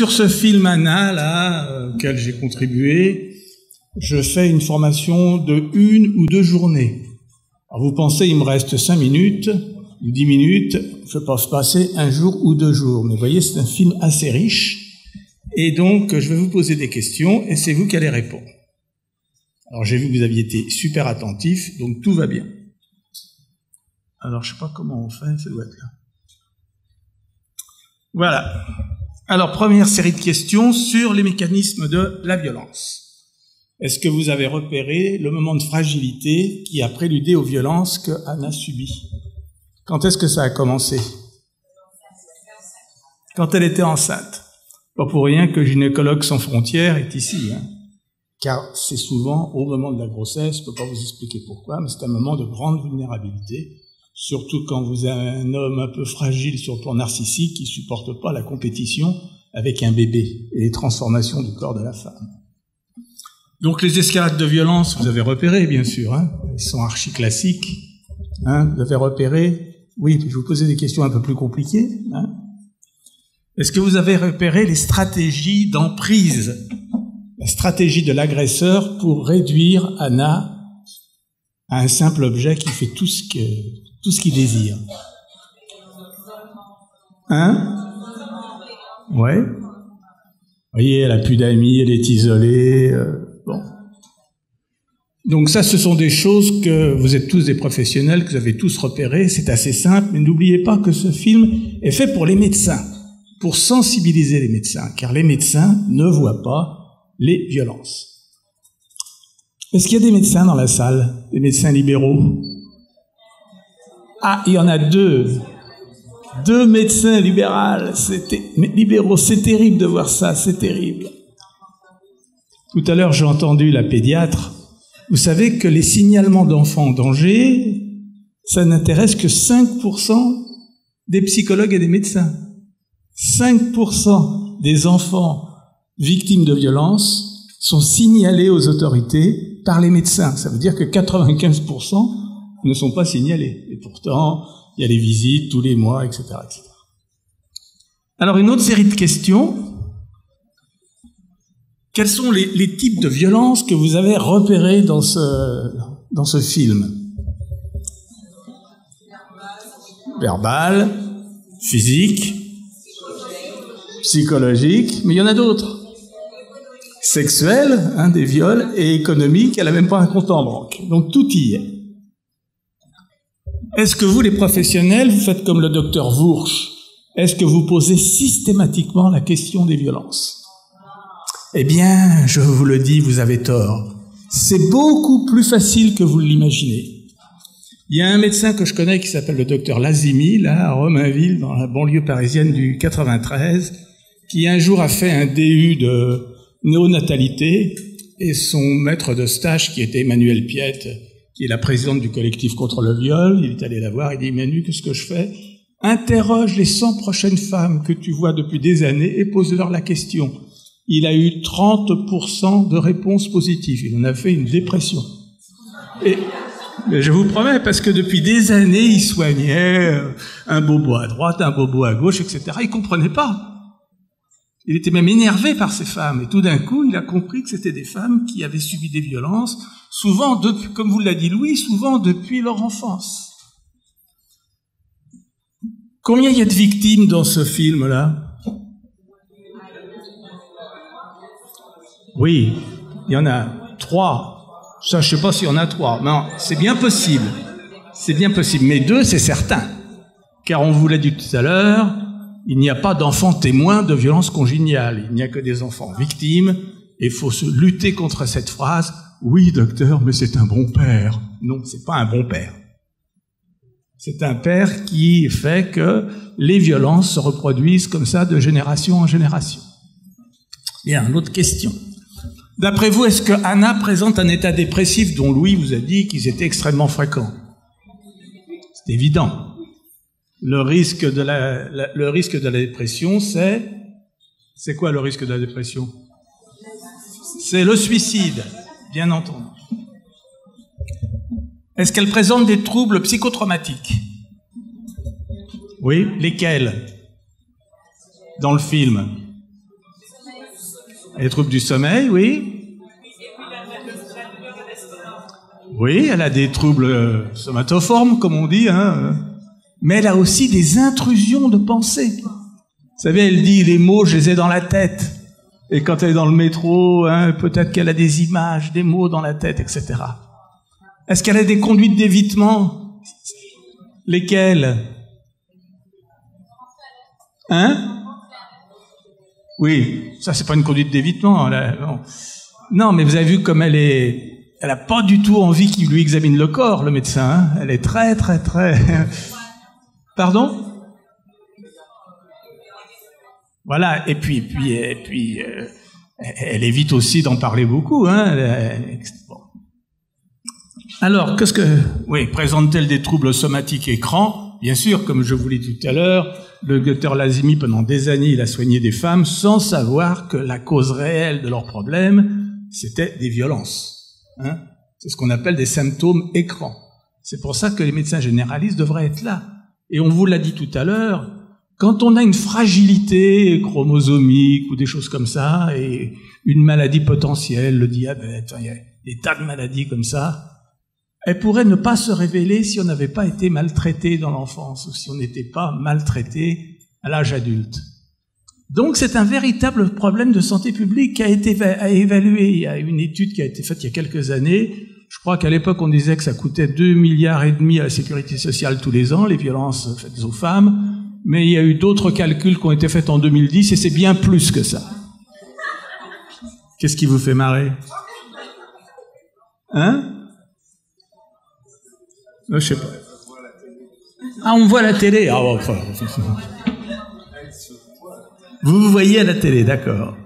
sur ce film Anna, là, auquel j'ai contribué, je fais une formation de 1 ou 2 journées. Alors vous pensez, il me reste 5 minutes ou 10 minutes, je peux se passer 1 jour ou 2 jours. Mais vous voyez, c'est un film assez riche. Et donc, je vais vous poser des questions et c'est vous qui allez répondre. Alors, j'ai vu que vous aviez été super attentifs, donc tout va bien. Alors, je sais pas comment on fait, ça doit être là. Voilà. Alors, première série de questions sur les mécanismes de la violence. Est-ce que vous avez repéré le moment de fragilité qui a préludé aux violences que Anna subit? Quand est-ce que ça a commencé? Quand elle était enceinte. Pas pour rien que Gynécologues sans frontières est ici, hein. Car c'est souvent au moment de la grossesse, je ne peux pas vous expliquer pourquoi, mais c'est un moment de grande vulnérabilité, surtout quand vous avez un homme un peu fragile sur le plan narcissique qui ne supporte pas la compétition avec un bébé et les transformations du corps de la femme. Donc les escalades de violence, vous avez repéré, bien sûr, hein, elles sont archi-classiques. Hein, vous avez repéré, oui, je vais vous poser des questions un peu plus compliquées. Hein. Est-ce que vous avez repéré les stratégies d'emprise, la stratégie de l'agresseur pour réduire Anna à un simple objet qui fait tout ce qu'il désire? Hein? Ouais. Vous voyez, elle a plus d'amis, elle est isolée. Bon. Donc ça, ce sont des choses que vous êtes tous des professionnels, que vous avez tous repérées. C'est assez simple, mais n'oubliez pas que ce film est fait pour les médecins, pour sensibiliser les médecins, car les médecins ne voient pas les violences. Est-ce qu'il y a des médecins dans la salle, des médecins libéraux? Ah, il y en a 2. 2 médecins libéraux, c'est terrible de voir ça, c'est terrible. Tout à l'heure, j'ai entendu la pédiatre. Vous savez que les signalements d'enfants en danger, ça n'intéresse que 5% des psychologues et des médecins. 5% des enfants victimes de violences sont signalés aux autorités par les médecins. Ça veut dire que 95% ne sont pas signalés. Et pourtant, il y a les visites tous les mois, etc., etc. Alors, une autre série de questions. Quels sont les types de violences que vous avez repérés dans ce film? Verbal, physique, psychologique, mais il y en a d'autres. Sexuel, hein, des viols, et économique, elle n'a même pas un compte en banque. Donc tout y est. Est-ce que vous, les professionnels, vous faites comme le docteur Wursch? Est-ce que vous posez systématiquement la question des violences? Eh bien, je vous le dis, vous avez tort. C'est beaucoup plus facile que vous l'imaginez. Il y a un médecin que je connais qui s'appelle le docteur Lazimi, là, à Romainville, dans la banlieue parisienne du 93, qui un jour a fait un DU de néonatalité, et son maître de stage, qui était Emmanuel Piette, qui est la présidente du collectif contre le viol, il est allé la voir, il dit « Manu, qu'est-ce que je fais? Interroge les 100 prochaines femmes que tu vois depuis des années et pose-leur la question. » Il a eu 30% de réponses positives. Il en a fait une dépression. Et je vous promets, parce que depuis des années, il soignait un bobo à droite, un bobo à gauche, etc. Il ne comprenait pas. Il était même énervé par ces femmes. Et tout d'un coup, il a compris que c'était des femmes qui avaient subi des violences, souvent, depuis, comme vous l'a dit Louis, souvent depuis leur enfance. Combien il y a de victimes dans ce film-là? Oui, il y en a 3. Ça, je ne sais pas s'il y en a 3. Non, c'est bien possible. C'est bien possible. Mais 2, c'est certain. Car on vous l'a dit tout à l'heure, il n'y a pas d'enfants témoins de violences conjugales. Il n'y a que des enfants victimes. Et il faut se lutter contre cette phrase. Oui, docteur, mais c'est un bon père. Non, c'est pas un bon père. C'est un père qui fait que les violences se reproduisent comme ça de génération en génération. Bien, une autre question. D'après vous, est-ce que Anna présente un état dépressif dont Louis vous a dit qu'ils étaient extrêmement fréquents? C'est évident. Le risque de la dépression, c'est quoi le risque de la dépression? C'est le suicide, bien entendu. Est-ce qu'elle présente des troubles psychotraumatiques? Oui, lesquels? Dans le film? Les troubles du sommeil, oui. Oui, elle a des troubles somatoformes, comme on dit, hein. Mais elle a aussi des intrusions de pensée. Vous savez, elle dit, les mots, je les ai dans la tête. Et quand elle est dans le métro, hein, peut-être qu'elle a des images, des mots dans la tête, etc. Est-ce qu'elle a des conduites d'évitement? Lesquelles? Hein? Oui, ça c'est pas une conduite d'évitement. Non, mais vous avez vu comme elle a pas du tout envie qu'il lui examine le corps, le médecin. Hein. Elle est très... Pardon? Voilà, et puis, elle évite aussi d'en parler beaucoup. Hein. Bon. Alors, oui, présente-t-elle des troubles somatiques écrans? Bien sûr, comme je vous l'ai dit tout à l'heure, le docteur Lazimi, pendant des années, il a soigné des femmes sans savoir que la cause réelle de leurs problèmes, c'était des violences. Hein. C'est ce qu'on appelle des symptômes écrans. C'est pour ça que les médecins généralistes devraient être là. Et on vous l'a dit tout à l'heure, quand on a une fragilité chromosomique ou des choses comme ça, et une maladie potentielle, le diabète, il y a des tas de maladies comme ça, elles pourraient ne pas se révéler si on n'avait pas été maltraité dans l'enfance, ou si on n'était pas maltraité à l'âge adulte. Donc c'est un véritable problème de santé publique qui a été évalué. Il y a une étude qui a été faite il y a quelques années. Je crois qu'à l'époque on disait que ça coûtait 2,5 milliards à la sécurité sociale tous les ans, les violences faites aux femmes. Mais il y a eu d'autres calculs qui ont été faits en 2010 et c'est bien plus que ça. Qu'est-ce qui vous fait marrer? Hein? Je sais pas. Ah, on voit la télé. Ah, bon, enfin, vous voyez à la télé, d'accord.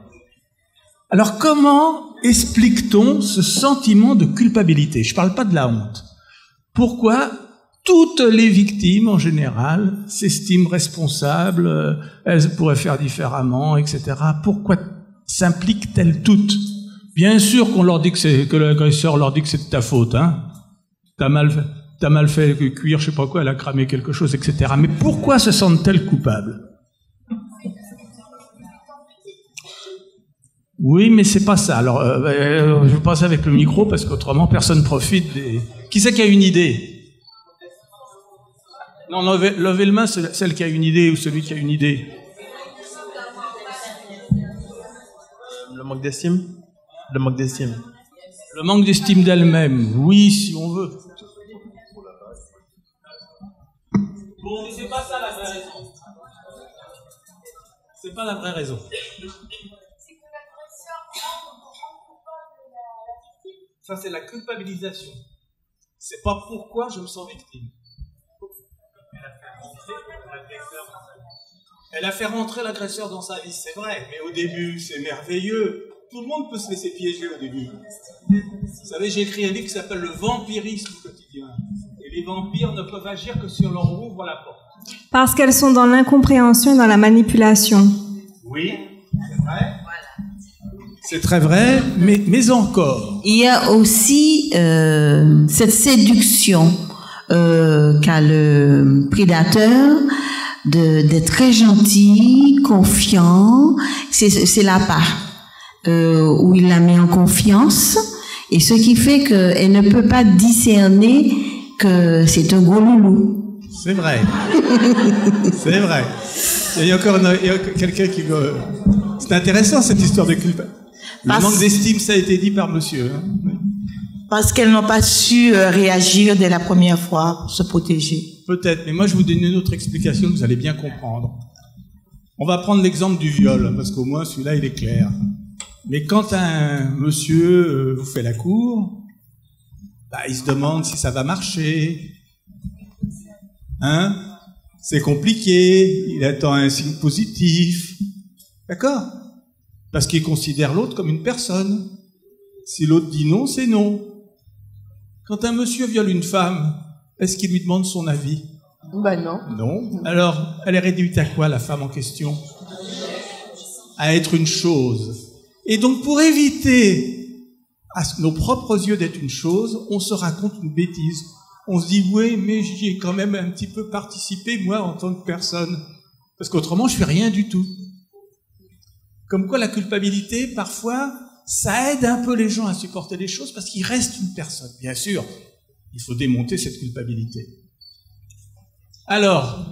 Alors comment explique-t-on ce sentiment de culpabilité? Je ne parle pas de la honte. Pourquoi toutes les victimes, en général, s'estiment responsables, elles pourraient faire différemment, etc. Pourquoi s'impliquent-elles toutes? Bien sûr qu'on leur dit que l'agresseur leur dit que c'est de ta faute, hein. T'as mal fait cuire, je sais pas quoi, elle a cramé quelque chose, etc. Mais pourquoi se sentent-elles coupables? Oui, mais c'est pas ça. Alors, je passe avec le micro parce qu'autrement personne profite des... Qui c'est qui a une idée? Non, levez le main, c'est celle qui a une idée ou celui qui a une idée. Le manque d'estime. Le manque d'estime. Le manque d'estime d'elle-même, oui, si on veut. Bon, c'est pas ça la vraie raison. C'est pas la vraie raison. Ça, c'est la culpabilisation. C'est pas pourquoi je me sens victime. Elle a fait rentrer l'agresseur dans sa vie, c'est vrai, mais au début, c'est merveilleux. Tout le monde peut se laisser piéger au début. Vous savez, j'ai écrit un livre qui s'appelle Le vampirisme quotidien. Et les vampires ne peuvent agir que si on leur ouvre la porte. Parce qu'elles sont dans l'incompréhension et dans la manipulation. Oui, c'est vrai. C'est très vrai, mais encore. Il y a aussi cette séduction qu'a le prédateur d'être très gentil, confiant. C'est la part où il la met en confiance, et ce qui fait qu'elle ne peut pas discerner que c'est un gros loulou. C'est vrai. C'est vrai. Il y a encore quelqu'un qui veut... C'est intéressant cette histoire de culpabilité. Le manque d'estime, ça a été dit par monsieur. Hein. Parce qu'elles n'ont pas su réagir dès la première fois pour se protéger. Peut-être, mais moi je vous donne une autre explication, vous allez bien comprendre. On va prendre l'exemple du viol, parce qu'au moins celui-là il est clair. Mais quand un monsieur vous fait la cour, bah, il se demande si ça va marcher. Hein? C'est compliqué, il attend un signe positif. D'accord? Parce qu'il considère l'autre comme une personne. Si l'autre dit non, c'est non. Quand un monsieur viole une femme, est-ce qu'il lui demande son avis? Ben non. Non. Alors, elle est réduite à quoi, la femme en question? À être une chose. Et donc, pour éviter à nos propres yeux d'être une chose, on se raconte une bêtise. On se dit, oui, mais j'y ai quand même un petit peu participé, moi, en tant que personne. Parce qu'autrement, je fais rien du tout. Comme quoi la culpabilité, parfois, ça aide un peu les gens à supporter les choses parce qu'il reste une personne. Bien sûr, il faut démonter cette culpabilité. Alors,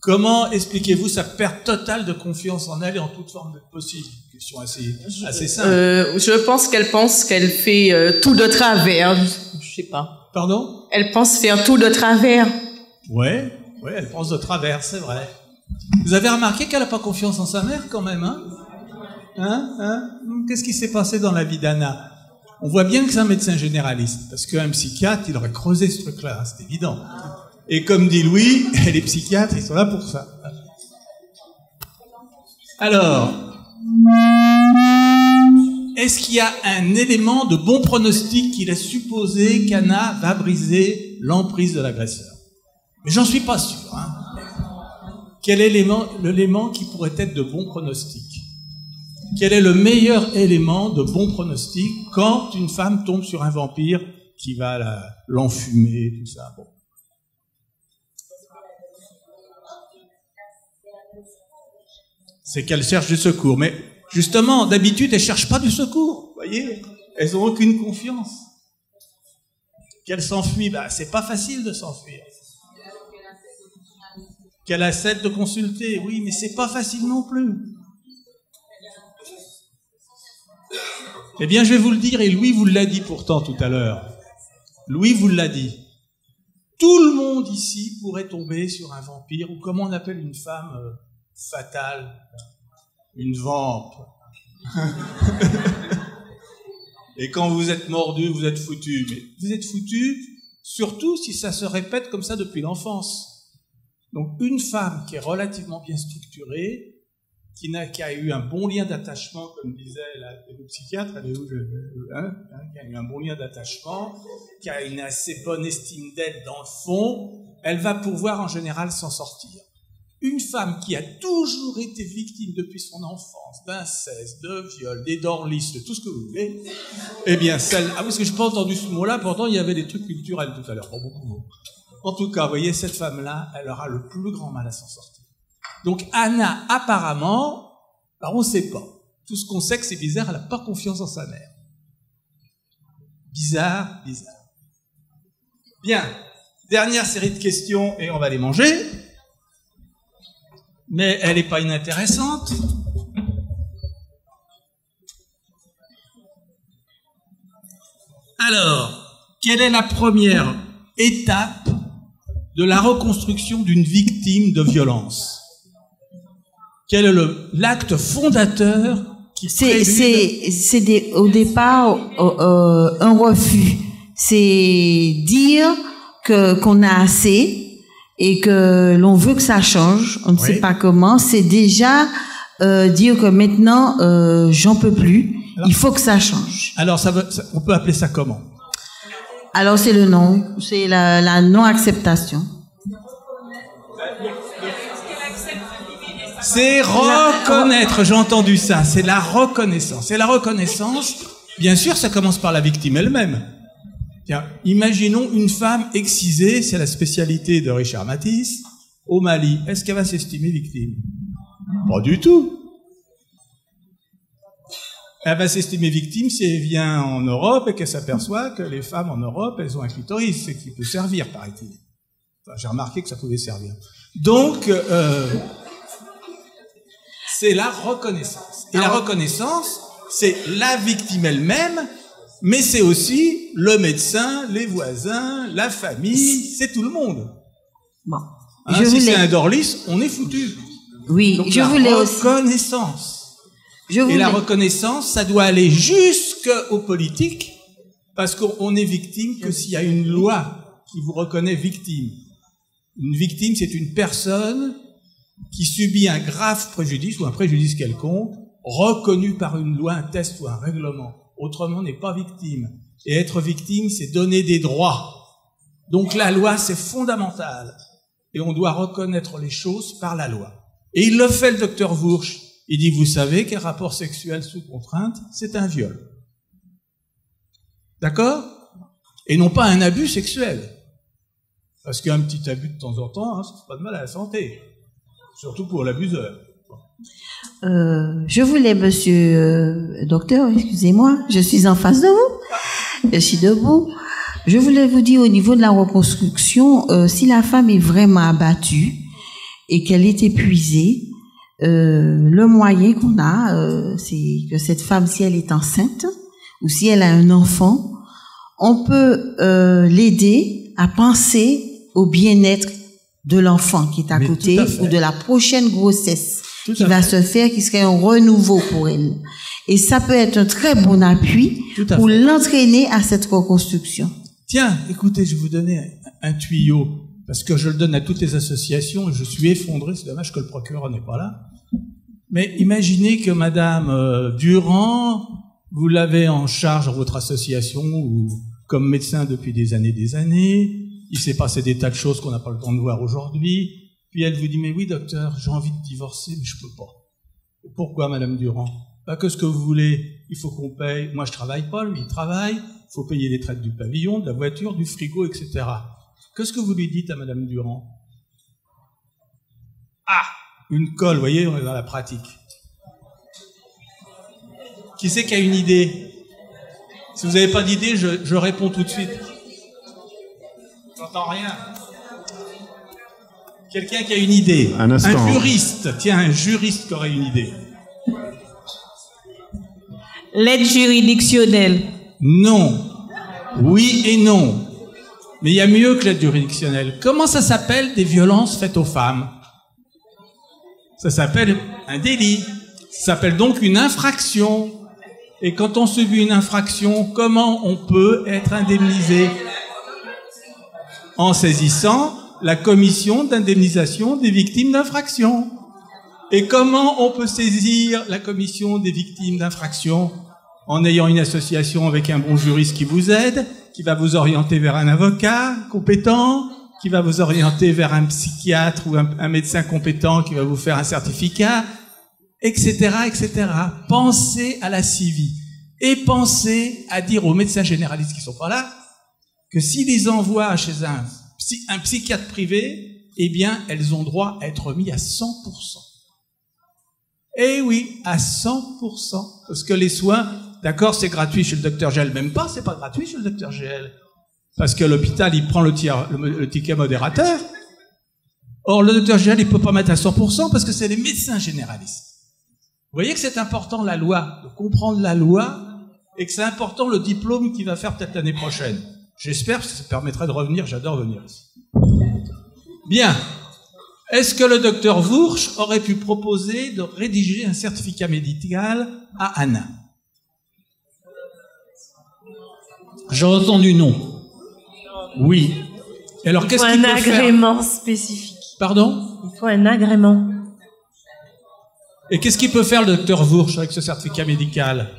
comment expliquez-vous sa perte totale de confiance en elle et en toute forme possible? Question assez simple. Je pense qu'elle fait tout de travers. Je sais pas. Pardon? Elle pense faire tout de travers. Ouais, elle pense de travers, c'est vrai. Vous avez remarqué qu'elle n'a pas confiance en sa mère quand même, hein? Qu'est-ce qui s'est passé dans la vie d'Anna? On voit bien que c'est un médecin généraliste, parce qu'un psychiatre, il aurait creusé ce truc-là, hein, c'est évident. Et comme dit Louis, les psychiatres, ils sont là pour ça. Alors, est-ce qu'il y a un élément de bon pronostic qui laisse supposer qu'Anna va briser l'emprise de l'agresseur? Mais j'en suis pas sûr. Hein. Quel est l'élément qui pourrait être de bon pronostic? Quel est le meilleur élément de bon pronostic quand une femme tombe sur un vampire qui va l'enfumer, tout ça? Bon. C'est qu'elle cherche du secours. Mais justement, d'habitude, elles ne cherchent pas du secours. Vous voyez? Elles n'ont aucune confiance. Qu'elles s'enfuient, c'est pas facile de s'enfuir. Qu'elle accepte de consulter, oui, mais c'est pas facile non plus. Eh bien, je vais vous le dire, et Louis vous l'a dit pourtant tout à l'heure. Louis vous l'a dit. Tout le monde ici pourrait tomber sur un vampire, ou comment on appelle une femme fatale, une vampe. Et quand vous êtes mordu, vous êtes foutu. Mais vous êtes foutu, surtout si ça se répète comme ça depuis l'enfance. Donc une femme qui est relativement bien structurée, qui a eu un bon lien d'attachement, comme disait le psychiatre, qui a eu un bon lien d'attachement, qui a une assez bonne estime d'elle dans le fond, elle va pouvoir en général s'en sortir. Une femme qui a toujours été victime depuis son enfance d'inceste, de viol, des dorlistes, de tout ce que vous voulez, eh bien celle... Ah oui, parce que je n'ai pas entendu ce mot-là, pourtant il y avait des trucs culturels tout à l'heure. En tout cas, vous voyez, cette femme-là, elle aura le plus grand mal à s'en sortir. Donc Anna, apparemment, on ne sait pas. Tout ce qu'on sait que c'est bizarre, elle n'a pas confiance en sa mère. Bizarre. Bien, dernière série de questions et on va les manger. Mais elle n'est pas inintéressante. Alors, quelle est la première étape de la reconstruction d'une victime de violence? Quel est l'acte fondateur qui C'est au départ un refus. C'est dire qu'on a assez et que l'on veut que ça change. On ne sait pas comment. C'est déjà dire que maintenant j'en peux plus. Alors, il faut que ça change. Alors on peut appeler ça comment? Alors c'est le non, c'est la non-acceptation. C'est reconnaître, j'ai entendu ça, c'est la reconnaissance. Et la reconnaissance, bien sûr, ça commence par la victime elle-même. Tiens, imaginons une femme excisée, c'est la spécialité de Richard Matisse, au Mali. Est-ce qu'elle va s'estimer victime? Pas du tout. Elle va s'estimer victime si elle vient en Europe et qu'elle s'aperçoit que les femmes en Europe, elles ont un clitoris, c'est qui peut servir, paraît-il. Enfin, j'ai remarqué que ça pouvait servir. Donc, c'est la reconnaissance. Et la reconnaissance, c'est la victime elle-même, mais c'est aussi le médecin, les voisins, la famille, c'est tout le monde. Bon. Si c'est un dorlis, on est foutu. Oui, donc, je voulais aussi. Reconnaissance. Et la reconnaissance, ça doit aller jusqu'aux politiques, parce qu'on est victime que s'il y a une loi qui vous reconnaît victime. Une victime, c'est une personne qui subit un grave préjudice ou un préjudice quelconque, reconnu par une loi, un test ou un règlement. Autrement, on n'est pas victime. Et être victime, c'est donner des droits. Donc la loi, c'est fondamental. Et on doit reconnaître les choses par la loi. Et il le fait, le docteur Wursch. Il dit, vous savez qu'un rapport sexuel sous contrainte, c'est un viol. D'accord? Et non pas un abus sexuel. Parce qu'un petit abus de temps en temps, ça fait pas de mal à la santé. Surtout pour l'abuseur. Je voulais, monsieur docteur, excusez-moi, je suis en face de vous, je suis debout. Je voulais vous dire au niveau de la reconstruction, si la femme est vraiment abattue et qu'elle est épuisée, le moyen qu'on a, c'est que cette femme, si elle est enceinte ou si elle a un enfant, on peut l'aider à penser au bien-être de l'enfant qui est à côté ou de la prochaine grossesse qui va se faire, qui serait un renouveau pour elle. Et ça peut être un très bon appui pour l'entraîner à cette reconstruction. Tiens, écoutez, je vais vous donner un tuyau, parce que je le donne à toutes les associations et je suis effondré, c'est dommage que le procureur n'est pas là. Mais imaginez que Madame Durand, vous l'avez en charge dans votre association ou comme médecin depuis des années, il s'est passé des tas de choses qu'on n'a pas le temps de voir aujourd'hui, puis elle vous dit, mais oui docteur, j'ai envie de divorcer, mais je peux pas. Pourquoi Madame Durand? Qu'est-ce que vous voulez? Il faut qu'on paye, moi je travaille pas, lui il travaille, il faut payer les traites du pavillon, de la voiture, du frigo, etc. Qu'est-ce que vous lui dites à Madame Durand? Ah, une colle, vous voyez, on est dans la pratique. Qui c'est qui a une idée? Si vous n'avez pas d'idée, je réponds tout de suite. J'entends rien. Quelqu'un qui a une idée. Un instant. Un juriste. Tiens, un juriste qui aurait une idée. L'aide juridictionnelle. Non. Oui et non. Mais il y a mieux que l'aide juridictionnelle. Comment ça s'appelle des violences faites aux femmes? Ça s'appelle un délit. Ça s'appelle donc une infraction. Et quand on subit une infraction, comment on peut être indemnisé? En saisissant la commission d'indemnisation des victimes d'infraction. Et comment on peut saisir la commission des victimes d'infraction? En ayant une association avec un bon juriste qui vous aide, qui va vous orienter vers un avocat compétent, qui va vous orienter vers un psychiatre ou un médecin compétent qui va vous faire un certificat, etc., etc. Pensez à la CIVI et pensez à dire aux médecins généralistes qui sont pas là que s'ils les envoient chez un psychiatre privé, eh bien, elles ont droit à être mis à 100%. Eh oui, à 100%. Parce que les soins, d'accord, c'est gratuit chez le docteur GL. Même pas, c'est pas gratuit chez le docteur GL. Parce que l'hôpital, il prend le ticket modérateur. Or, le docteur GL, il peut pas mettre à 100% parce que c'est les médecins généralistes. Vous voyez que c'est important, la loi, de comprendre la loi, et que c'est important le diplôme qu'il va faire peut-être l'année prochaine. J'espère que ça permettrait de revenir, j'adore venir ici. Bien. Est-ce que le docteur Wursch aurait pu proposer de rédiger un certificat médical à Anna? J'ai entendu non. Oui. Et alors, qu'est-ce qu'il peut faire? Il faut un agrément spécifique. Pardon? Il faut un agrément. Et qu'est-ce qu'il peut faire le docteur Wursch avec ce certificat médical?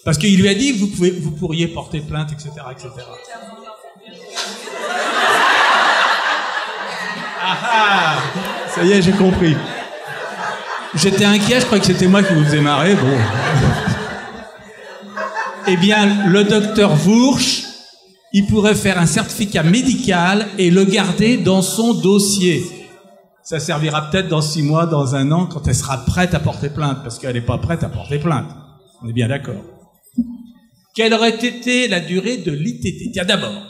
Parce qu'il lui a dit que vous pourriez porter plainte, etc., etc. Ah, ça y est, j'ai compris. J'étais inquiet, je croyais que c'était moi qui vous faisais marrer. Bon. Eh bien, le docteur Wursch, il pourrait faire un certificat médical et le garder dans son dossier. Ça servira peut-être dans 6 mois, dans 1 an, quand elle sera prête à porter plainte, parce qu'elle n'est pas prête à porter plainte. On est bien d'accord. Quelle aurait été la durée de l'ITT? Tiens, d'abord,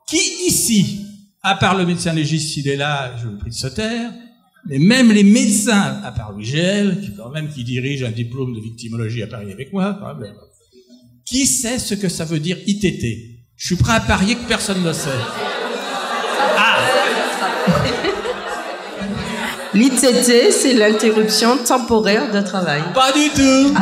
qui ici, à part le médecin légiste, s'il est là, je vous prie de se taire, mais même les médecins, à part Louis Gel, qui dirige un diplôme de victimologie à Paris avec moi, quand même, qui sait ce que ça veut dire ITT? Je suis prêt à parier que personne ne le sait. Ah! L'ITT, c'est l'interruption temporaire de travail. Pas du tout!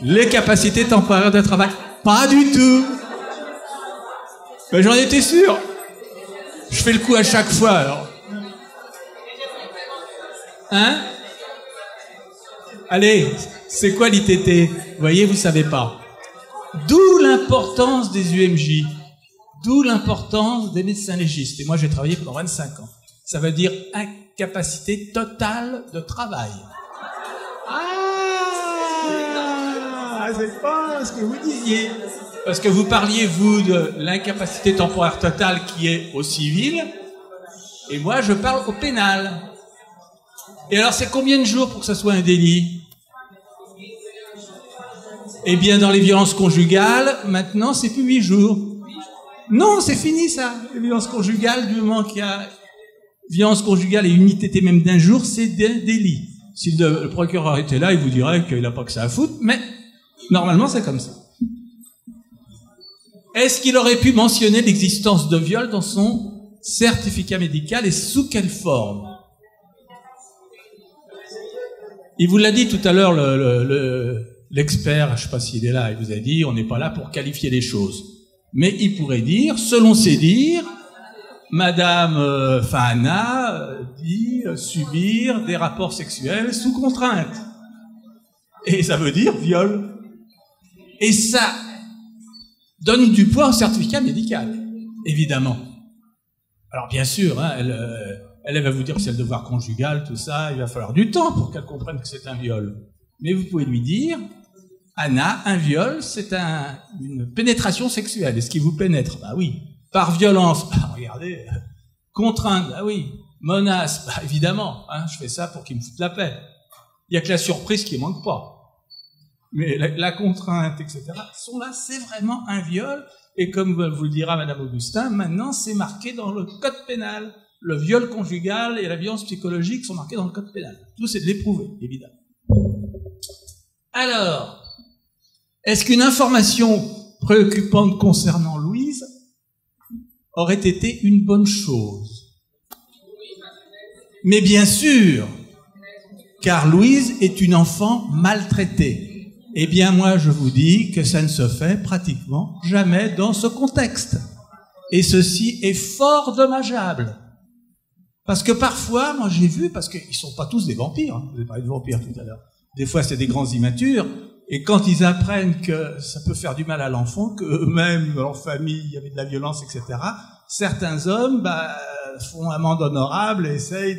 Les capacités temporaires de travail? Pas du tout! Mais j'en étais sûr! Je fais le coup à chaque fois, alors. Hein? Allez, c'est quoi l'ITT? Vous voyez, vous savez pas. D'où l'importance des UMJ. D'où l'importance des médecins légistes. Et moi, j'ai travaillé pendant 25 ans. Ça veut dire incapacité totale de travail. Ah, c'est pas ce que vous disiez. Parce que vous parliez, vous, de l'incapacité temporaire totale qui est au civil, et moi, je parle au pénal. Et alors, c'est combien de jours pour que ça soit un délit? Eh bien, dans les violences conjugales, maintenant, c'est plus 8 jours. Non, c'est fini, ça. Les violences conjugales, du moment qu'il y a violence conjugale et unité même d'un jour, c'est des délits. Si le procureur était là, il vous dirait qu'il n'a pas que ça à foutre, mais normalement, c'est comme ça. Est-ce qu'il aurait pu mentionner l'existence de viol dans son certificat médical et sous quelle forme? Il vous l'a dit tout à l'heure, l'expert, je ne sais pas s'il est là, il vous a dit, on n'est pas là pour qualifier les choses. Mais il pourrait dire, selon ses dires, Madame Fahana dit subir des rapports sexuels sous contrainte. Et ça veut dire viol. Et ça donne du poids au certificat médical, évidemment. Alors bien sûr, hein, elle va vous dire que c'est le devoir conjugal, tout ça, il va falloir du temps pour qu'elle comprenne que c'est un viol. Mais vous pouvez lui dire, Anna, un viol, c'est une pénétration sexuelle. Est-ce qu'il vous pénètre? Bah oui. Par violence, bah regardez, contrainte, bah oui. Menace, bah évidemment, hein, je fais ça pour qu'il me foute la paix. Il n'y a que la surprise qui ne manque pas. Mais la contrainte, etc., sont là, c'est vraiment un viol. Et comme vous le dira Madame Augustin, maintenant c'est marqué dans le code pénal. Le viol conjugal et la violence psychologique sont marqués dans le code pénal. Tout c'est de l'éprouver, évidemment. Alors, est-ce qu'une information préoccupante concernant Louise aurait été une bonne chose? Mais bien sûr, car Louise est une enfant maltraitée. Eh bien, moi, je vous dis que ça ne se fait pratiquement jamais dans ce contexte. Et ceci est fort dommageable. Parce que parfois, moi j'ai vu, parce qu'ils ne sont pas tous des vampires, hein, vous avez parlé de vampires tout à l'heure, des fois c'est des grands immatures, et quand ils apprennent que ça peut faire du mal à l'enfant, qu'eux-mêmes, dans leur famille, il y avait de la violence, etc., certains hommes font amende honorable et essayent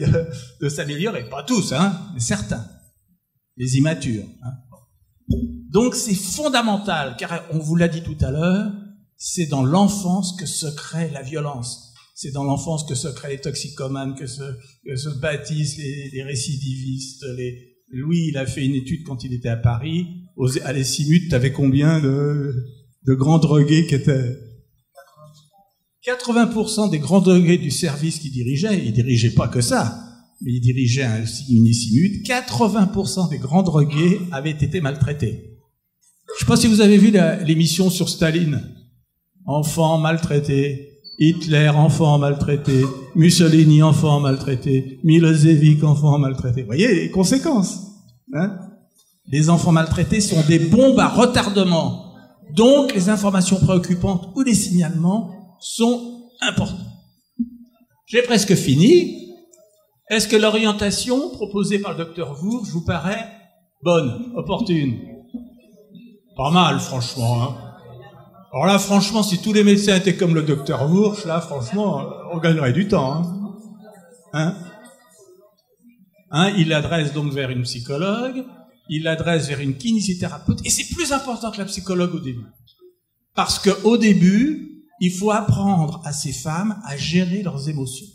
de s'améliorer. Pas tous, hein, mais certains. Les immatures. Hein. Donc c'est fondamental, car on vous l'a dit tout à l'heure, c'est dans l'enfance que se crée la violence. C'est dans l'enfance que se créent les toxicomanes, que se bâtissent les récidivistes. Louis, il a fait une étude quand il était à Paris. À l'Essimut, tu avais combien de grands drogués qui étaient... 80% des grands drogués du service qu'il dirigeait, il dirigeait pas que ça, mais il dirigeait aussi une Essimut, 80% des grands drogués avaient été maltraités. Je sais pas si vous avez vu l'émission sur Staline. Enfants maltraités. Hitler, enfant maltraité. Mussolini, enfant maltraité. Milosevic, enfant maltraité. Vous voyez les conséquences, hein? Les enfants maltraités sont des bombes à retardement. Donc, les informations préoccupantes ou les signalements sont importants. J'ai presque fini. Est-ce que l'orientation proposée par le docteur Vourge vous paraît bonne, opportune? Pas mal, franchement, hein. Alors là, franchement, si tous les médecins étaient comme le docteur Vourge, là, franchement, on gagnerait du temps. Il l'adresse donc vers une psychologue, il l'adresse vers une kinésithérapeute, et c'est plus important que la psychologue au début. Parce qu'au début, il faut apprendre à ces femmes à gérer leurs émotions.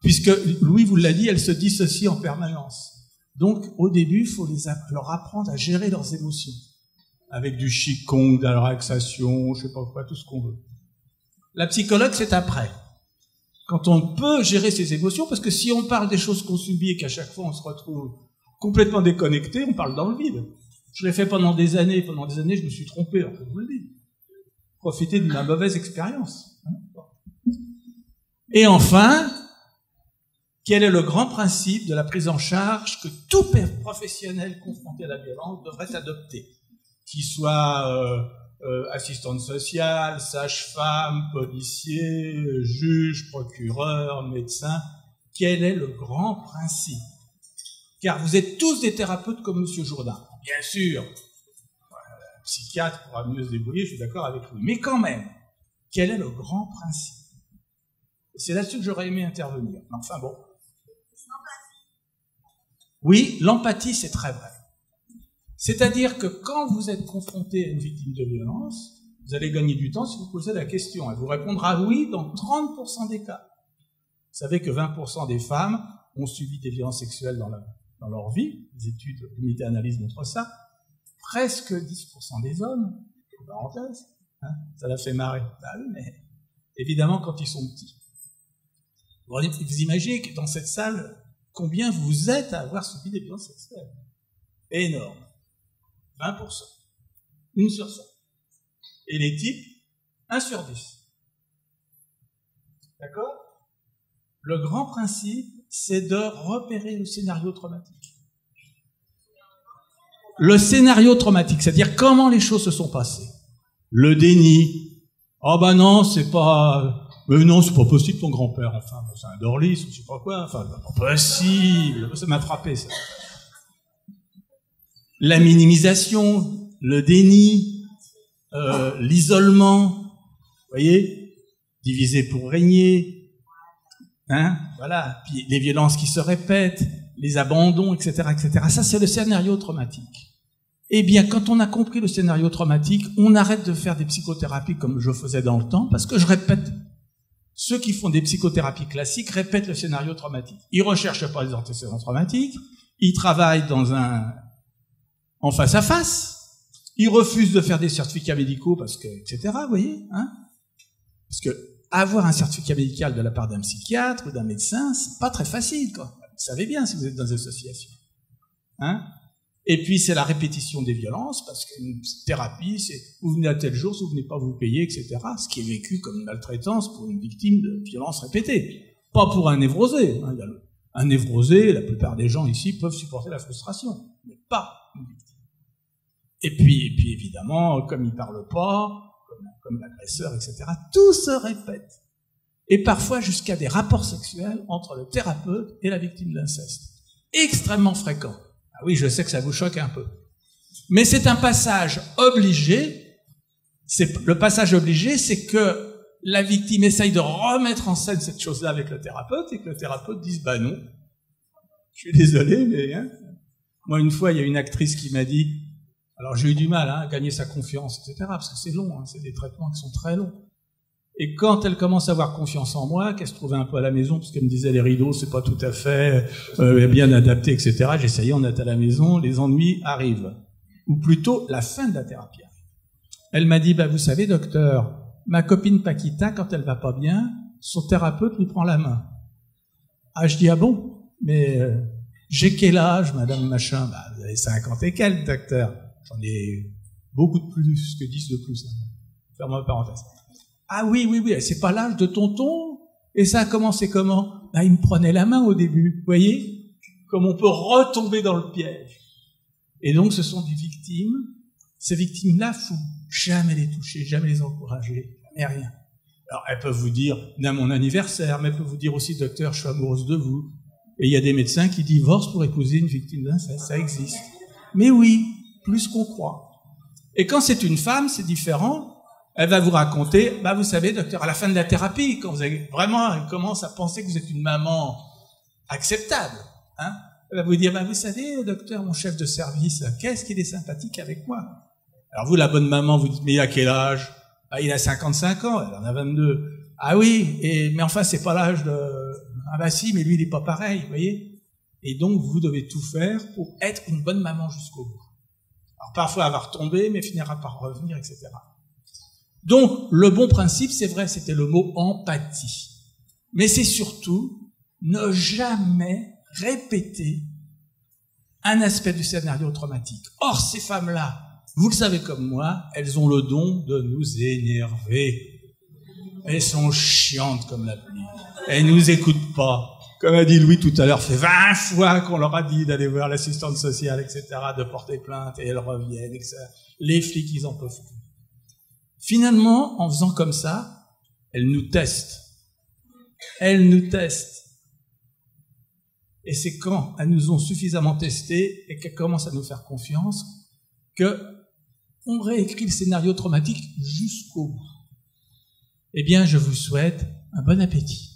Puisque, Louis vous l'a dit, elles se dissocient en permanence. Donc, au début, il faut leur apprendre à gérer leurs émotions. Avec du qigong, de la relaxation, je sais pas quoi, tout ce qu'on veut. La psychologue, c'est après. Quand on peut gérer ses émotions, parce que si on parle des choses qu'on subit et qu'à chaque fois on se retrouve complètement déconnecté, on parle dans le vide. Je l'ai fait pendant des années, je me suis trompé, je vous le dis. Profiter de ma mauvaise expérience. Et enfin, quel est le grand principe de la prise en charge que tout professionnel confronté à la violence devrait adopter? Qu'il soit assistante sociale, sage-femme, policier, juge, procureur, médecin, quel est le grand principe? Car vous êtes tous des thérapeutes comme M. Jourdain. Bien sûr, un psychiatre pourra mieux se débrouiller, je suis d'accord avec lui. Mais quand même, quel est le grand principe? Et c'est là-dessus que j'aurais aimé intervenir. Enfin bon. Oui, l'empathie, c'est très vrai. C'est-à-dire que quand vous êtes confronté à une victime de violence, vous allez gagner du temps si vous posez la question. Elle vous répondra oui dans 30% des cas. Vous savez que 20% des femmes ont subi des violences sexuelles dans leur vie. Les études de méta-analyse montrent ça. Presque 10% des hommes, parenthèse, hein, ça l'a fait marrer. Bah oui, mais évidemment quand ils sont petits. Vous imaginez que dans cette salle, combien vous êtes à avoir subi des violences sexuelles? Énorme. 20%. 1 sur 100. Et les types, 1 sur 10. D'accord? Le grand principe, c'est de repérer le scénario traumatique. Le scénario traumatique, c'est-à-dire comment les choses se sont passées. Le déni. Oh ben non, c'est pas... Mais non, c'est pas possible ton grand-père, enfin, c'est un dorlis, ou je sais pas quoi, enfin, pas possible. Ça m'a frappé, ça. La minimisation, le déni, l'isolement, vous voyez, diviser pour régner, hein, voilà, puis les violences qui se répètent, les abandons, etc., etc. Ça, c'est le scénario traumatique. Eh bien, quand on a compris le scénario traumatique, on arrête de faire des psychothérapies comme je faisais dans le temps, parce que je répète, ceux qui font des psychothérapies classiques répètent le scénario traumatique. Ils recherchent pas les antécédents traumatiques, ils travaillent en face à face, ils refusent de faire des certificats médicaux parce que, etc., vous voyez, hein? Parce que avoir un certificat médical de la part d'un psychiatre ou d'un médecin, c'est pas très facile, quoi. Vous savez bien si vous êtes dans une association. Hein? Et puis, c'est la répétition des violences, parce qu'une thérapie, c'est vous venez à tel jour, si vous venez pas vous payer, etc. Ce qui est vécu comme une maltraitance pour une victime de violences répétées. Pas pour un névrosé. Hein. Un névrosé, la plupart des gens ici peuvent supporter la frustration, mais pas une victime. Et puis évidemment, comme il parle pas, comme l'agresseur, etc., tout se répète. Et parfois jusqu'à des rapports sexuels entre le thérapeute et la victime d'inceste. Extrêmement fréquent. Ah oui, je sais que ça vous choque un peu. Mais c'est un passage obligé. Le passage obligé, c'est que la victime essaye de remettre en scène cette chose-là avec le thérapeute et que le thérapeute dise « bah non, je suis désolé, mais... Hein. » Moi, une fois, il y a une actrice qui m'a dit... Alors j'ai eu du mal à gagner sa confiance, etc., parce que c'est long, hein, c'est des traitements qui sont très longs. Et quand elle commence à avoir confiance en moi, qu'elle se trouvait un peu à la maison, parce qu'elle me disait les rideaux, c'est pas tout à fait bien adapté, etc., j'essayais, on est à la maison, les ennuis arrivent. Ou plutôt, la fin de la thérapie arrive. Elle m'a dit, bah vous savez, docteur, ma copine Paquita, quand elle va pas bien, son thérapeute lui prend la main. Ah, je dis, ah bon? Mais j'ai quel âge, madame machin? Bah, vous avez 50 et quelques, docteur. J'en ai beaucoup de plus que 10 de plus. Ferme ma parenthèse. Ah oui, c'est pas l'âge de tonton. Et ça a commencé comment? Bah, il me prenait la main au début, vous voyez? Comme on peut retomber dans le piège. Et donc, ce sont des victimes. Ces victimes-là, faut jamais les toucher, jamais les encourager, jamais rien. Alors, elles peuvent vous dire, à mon anniversaire, mais elles peuvent vous dire aussi, docteur, je suis amoureuse de vous. Et il y a des médecins qui divorcent pour épouser une victime d'inceste, ça existe. Mais oui, plus qu'on croit. Et quand c'est une femme, c'est différent. Elle va vous raconter, bah vous savez, docteur, à la fin de la thérapie, quand vous avez vraiment, elle commence à penser que vous êtes une maman acceptable, hein, elle va vous dire, bah vous savez, docteur, mon chef de service, qu'est-ce qu'il est sympathique avec moi? Alors vous, la bonne maman, vous dites, mais il a quel âge? Ah, il a 55 ans, elle en a 22. Ah oui, mais enfin, c'est pas l'âge de... Ah bah si, mais lui, il est pas pareil, vous voyez? Et donc, vous devez tout faire pour être une bonne maman jusqu'au bout. Alors parfois, elle va retomber, mais finira par revenir, etc. Donc, le bon principe, c'est vrai, c'était le mot empathie. Mais c'est surtout ne jamais répéter un aspect du scénario traumatique. Or, ces femmes-là, vous le savez comme moi, elles ont le don de nous énerver. Elles sont chiantes comme la pluie. Elles nous écoutent pas. Comme a dit Louis tout à l'heure, fait 20 fois qu'on leur a dit d'aller voir l'assistante sociale, etc., de porter plainte, et elles reviennent, etc. Les flics, ils en peuvent plus. Finalement, en faisant comme ça, elles nous testent. Elles nous testent. Et c'est quand elles nous ont suffisamment testés et qu'elles commencent à nous faire confiance que on réécrit le scénario traumatique jusqu'au bout. Eh bien, je vous souhaite un bon appétit.